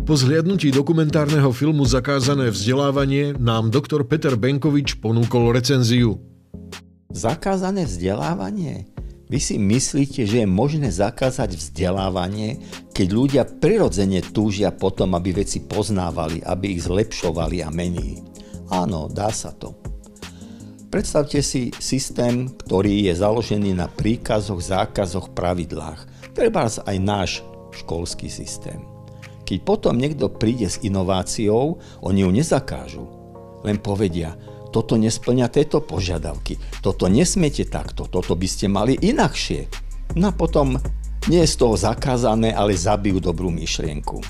Po zhliadnutí dokumentárneho filmu Zakázané vzdelávanie nám doktor Peter Benkovič ponúkol recenziu. Zakázané vzdelávanie? Vy si myslíte, že je možné zakázať vzdelávanie, keď ľudia prirodzene túžia potom, aby veci poznávali, aby ich zlepšovali a menili? Áno, dá sa to. Predstavte si systém, ktorý je založený na príkazoch, zákazoch, pravidlách. Trebárs aj náš školský systém. Keď potom niekto príde s inováciou, oni ju nezakážu. Len povedia, toto nesplňa tieto požiadavky, toto nesmiete takto, toto by ste mali inakšie. No a potom nie je z toho zakázané, ale zabijú dobrú myšlienku.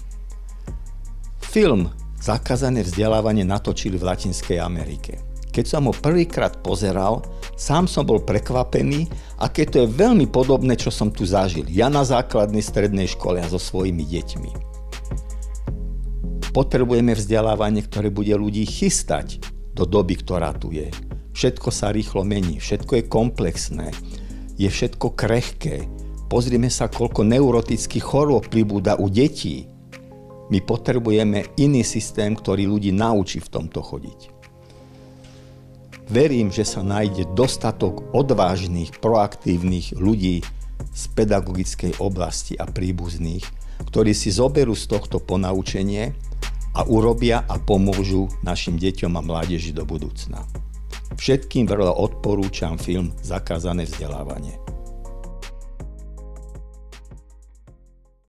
Film Zakázané vzdelávanie natočili v Latinskej Amerike. Keď som ho prvýkrát pozeral, sám som bol prekvapený, aké to je veľmi podobné, čo som tu zažil. Ja na základnej strednej škole a so svojimi deťmi. Potrebujeme vzdelávanie, ktoré bude ľudí chystať do doby, ktorá tu je. Všetko sa rýchlo mení, všetko je komplexné, je všetko krehké. Pozrime sa, koľko neurotických chorôb pribúda u detí. My potrebujeme iný systém, ktorý ľudí naučí v tomto chodiť. Verím, že sa nájde dostatok odvážnych, proaktívnych ľudí z pedagogickej oblasti a príbuzných, ktorí si zoberú z tohto ponaučenie a urobia a pomôžu našim deťom a mládeži do budúcna. Všetkým veľmi odporúčam film Zakázané vzdelávanie.